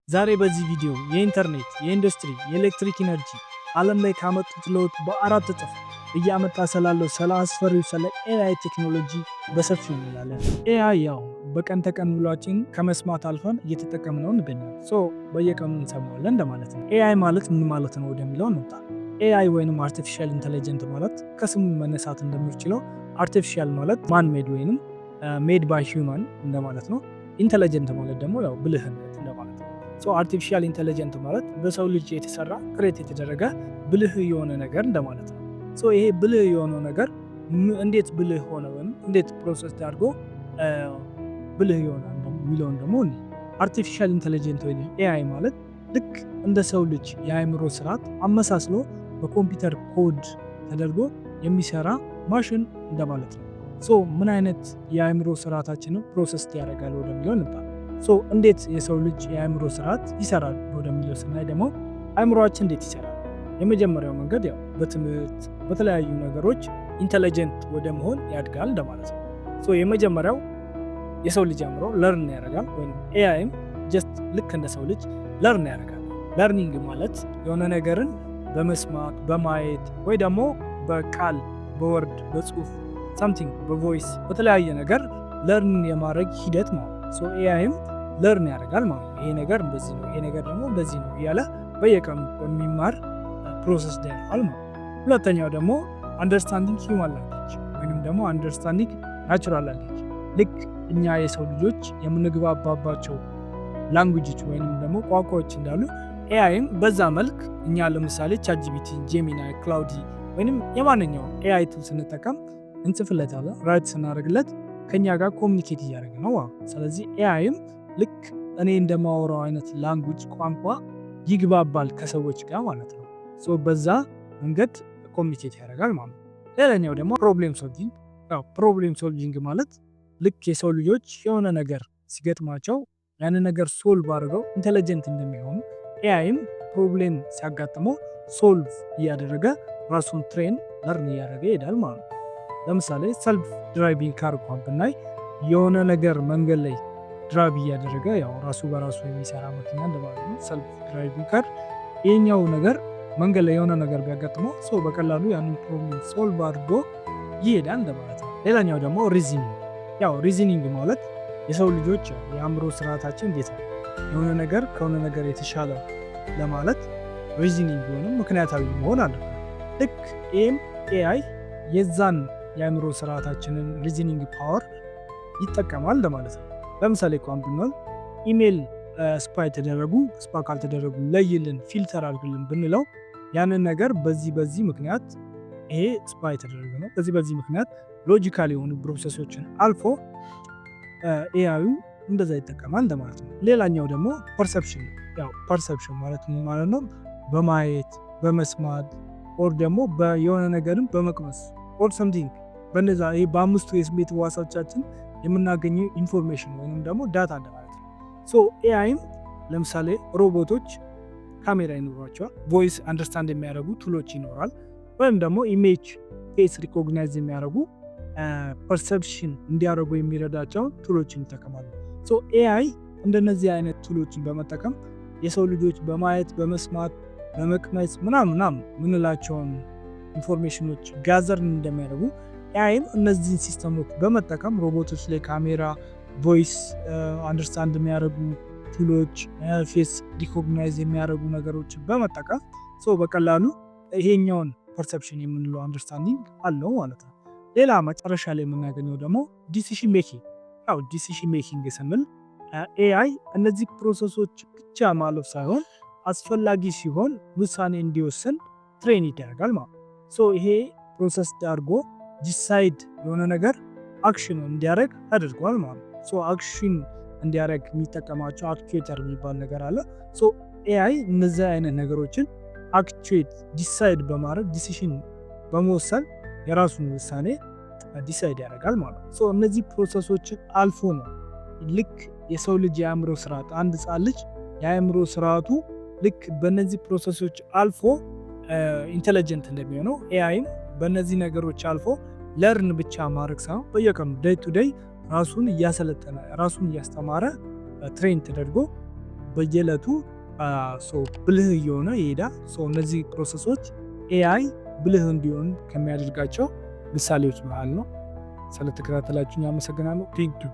ዛሬ በዚህ ቪዲዮ የኢንተርኔት፣ የኢንዱስትሪ፣ የኤሌክትሪክ ኢነርጂ ዓለም ላይ ካመጡት ለውጥ በአራት እጥፍ እያመጣ ስላለው ስለ አስፈሪው ስለ ኤአይ ቴክኖሎጂ በሰፊው እንላለን። ኤአይ ያው በቀን ተቀን ውሏችን ከመስማት አልፈን እየተጠቀምነው እንገኛለን። በየቀኑ እንሰማዋለን እንደማለት ነው። ኤአይ ማለት ምን ማለት ነው ወደሚለው እንምጣ። ኤአይ ወይንም አርቲፊሻል ኢንተለጀንት ማለት ከስሙ መነሳት እንደሚችለው አርቲፊሻል ማለት ማን ሜድ ወይንም ሜድ ባይ ሂውማን እንደማለት ነው። ኢንተለጀንት ማለት ደግሞ ያው ብልህነት እንደማለት ነው። አርቲፊሻል ኢንተለጀንት ማለት በሰው ልጅ የተሰራ ክሬት የተደረገ ብልህ የሆነ ነገር እንደማለት ነው። ይሄ ብልህ የሆነው ነገር እንዴት ብልህ ሆነ ወይም እንዴት ፕሮሰስ አድርጎ ብልህ ይሆናል የሚለውን ደግሞ አርቲፊሻል ኢንተለጀንት ወይም ኤአይ ማለት ልክ እንደ ሰው ልጅ የአእምሮ ስርዓት አመሳስሎ በኮምፒውተር ኮድ ተደርጎ የሚሰራ ማሽን እንደማለት ነው። ምን አይነት የአእምሮ ስርዓታችንን ፕሮሰስ ያደርጋል ወደሚለው እንምጣ። እንዴት የሰው ልጅ የአእምሮ ስርዓት ይሰራል ወደሚለው ስናይ ደግሞ አእምሮአችን እንዴት ይሰራል? የመጀመሪያው መንገድ ያው በትምህርት በተለያዩ ነገሮች ኢንተለጀንት ወደ መሆን ያድጋል እንደማለት ነው። የመጀመሪያው የሰው ልጅ አእምሮ ለርን ያደርጋል ወይም ኤአይም ጀስት ልክ እንደ ሰው ልጅ ለርን ያደርጋል። ለርኒንግ ማለት የሆነ ነገርን በመስማት በማየት ወይ ደግሞ በቃል በወርድ በጽሁፍ ሳምቲንግ በቮይስ በተለያየ ነገር ለርን የማድረግ ሂደት ማለት ነው። ኤአይም ለርን ያደርጋል ማለት ነው። ይሄ ነገር እንደዚህ ነው፣ ይሄ ነገር ደግሞ እንደዚህ ነው እያለ በየቀኑ በሚማር ፕሮሰስ ያልፋል ማለት ነው። ሁለተኛው ደግሞ አንደርስታንዲንግ ሂውማን ላንጉዌጅ ወይንም ደግሞ አንደርስታንዲንግ ናቹራል ላንጉዌጅ ልክ እኛ የሰው ልጆች የምንግባባባቸው ላንጉዌጆች ወይንም ደግሞ ቋንቋዎች እንዳሉ ኤአይም በዛ መልክ እኛ ለምሳሌ ቻትጂፒቲ፣ ጄሚናይ፣ ክላውዲ ወይንም የማንኛውም ኤአይ ቱል ስንጠቀም እንጽፍለታለን፣ ራይት ስናደርግለት ከኛ ጋር ኮሚኒኬት እያደረገ ነው። ስለዚህ ኤአይም ልክ እኔ እንደማወራው አይነት ላንጉዌጅ ቋንቋ ይግባባል ከሰዎች ጋር ማለት ነው። በዛ መንገድ ኮሚኒኬት ያደርጋል ማለት ነው። ሌላኛው ደግሞ ፕሮብሌም ሶልቪንግ። ፕሮብሌም ሶልቪንግ ማለት ልክ የሰው ልጆች የሆነ ነገር ሲገጥማቸው ያንን ነገር ሶልቭ አድርገው ኢንተለጀንት እንደሚሆኑ ኤአይም ፕሮብሌም ሲያጋጥመው ሶልቭ እያደረገ ራሱን ትሬን ለርን እያደረገ ይሄዳል ማለት ነው። ለምሳሌ ሰልፍ ድራይቪንግ ካር እንኳን ብናይ የሆነ ነገር መንገድ ላይ ድራይቭ እያደረገ ያው ራሱ በራሱ የሚሰራ መኪና እንደማለት ነው። ሰልፍ ድራይቪንግ ካር ይሄኛው ነገር መንገድ ላይ የሆነ ነገር ቢያጋጥመው በቀላሉ ያንን ፕሮብሌም ሶልቭ አድርጎ ይሄዳል እንደማለት ነው። ሌላኛው ደግሞ ሪዝኒንግ። ሪዝኒንግ ማለት የሰው ልጆች የአእምሮ ስርዓታችን እንዴት ነው የሆነ ነገር ከሆነ ነገር የተሻለ ለማለት ሪዝኒንግ ሆነም ምክንያታዊ መሆን አለበት። ልክ ኤአይ የዛን የአእምሮ ስርዓታችንን ሪዝኒንግ ፓወር ይጠቀማል እንደማለት ነው። ለምሳሌ እንኳን ብንል ኢሜል ስፓይ ተደረጉ ስፓይ ካልተደረጉ ለይልን ፊልተር አድርግልን ብንለው ያንን ነገር በዚህ ምክንያት ይሄ ስፓይ ተደረገ ነው፣ በዚህ ምክንያት ሎጂካል የሆኑ ፕሮሰሶችን አልፎ ኤአዩ እንደዛ ይጠቀማል እንደማለት ነው። ሌላኛው ደግሞ ፐርሰፕሽን። ፐርሰፕሽን ማለት ምን ማለት ነው? በማየት በመስማት ኦር ደግሞ የሆነ ነገርን በመቅመስ ኦር ሰምቲንግ በነዛ ይሄ በአምስቱ የስሜት ህዋሶቻችን የምናገኘው ኢንፎርሜሽን ወይም ደግሞ ዳታ እንደማለት ነው። ኤአይም ለምሳሌ ሮቦቶች ካሜራ ይኖራቸዋል፣ ቮይስ አንደርስታንድ የሚያደርጉ ቱሎች ይኖራል፣ ወይም ደግሞ ኢሜጅ ፌስ ሪኮግናይዝ የሚያደርጉ ፐርሰፕሽን እንዲያደርጉ የሚረዳቸውን ቱሎችን ይጠቀማሉ። ኤአይ እንደነዚህ አይነት ቱሎችን በመጠቀም የሰው ልጆች በማየት በመስማት በመቅመስ ምናምን ምንላቸውን ኢንፎርሜሽኖች ጋዘር እንደሚያደርጉ ኤአይም እነዚህን ሲስተሞች በመጠቀም ሮቦቶች ላይ ካሜራ፣ ቮይስ አንደርስታንድ የሚያደርጉ ቱሎች፣ ፌስ ሪኮግናይዝ የሚያደርጉ ነገሮችን በመጠቀም በቀላሉ ይሄኛውን ፐርሰፕሽን የምንለው አንደርስታንዲንግ አለው ማለት ነው። ሌላ መጨረሻ ላይ የምናገኘው ደግሞ ዲሲሽን ሜኪንግ። ዲሲሽን ሜኪንግ ስንል ኤአይ እነዚህ ፕሮሰሶች ብቻ ማለፍ ሳይሆን አስፈላጊ ሲሆን ውሳኔ እንዲወስን ትሬን ይደረጋል ማለት ነው። ይሄ ፕሮሰስ አድርጎ ዲሳይድ የሆነ ነገር አክሽን እንዲያደርግ አድርጓል ማለት ነው። አክሽን እንዲያደርግ የሚጠቀማቸው አክቹዌተር የሚባል ነገር አለ። ኤአይ እነዚህ አይነት ነገሮችን አክቹዌት ዲሳይድ በማድረግ ዲሲሽን በመወሰን የራሱን ውሳኔ ዲሳይድ ያደርጋል ማለት ነው። እነዚህ ፕሮሰሶችን አልፎ ነው ልክ የሰው ልጅ የአእምሮ ስርዓት አንድ ህጻን ልጅ የአእምሮ ስርዓቱ ልክ በእነዚህ ፕሮሰሶች አልፎ ኢንተለጀንት እንደሚሆነው ኤአይም በእነዚህ ነገሮች አልፎ ለርን ብቻ ማድረግ ሳይሆን በየቀኑ ዴይ ቱ ዴይ ራሱን እያሰለጠነ ራሱን እያስተማረ ትሬን ተደርጎ በየዕለቱ ብልህ እየሆነ ይሄዳል። እነዚህ ፕሮሰሶች ኤአይ ብልህ እንዲሆን ከሚያደርጋቸው ምሳሌዎች መሃል ነው። ስለተከታተላችሁኝ አመሰግናለሁ። ቴንክ ዩ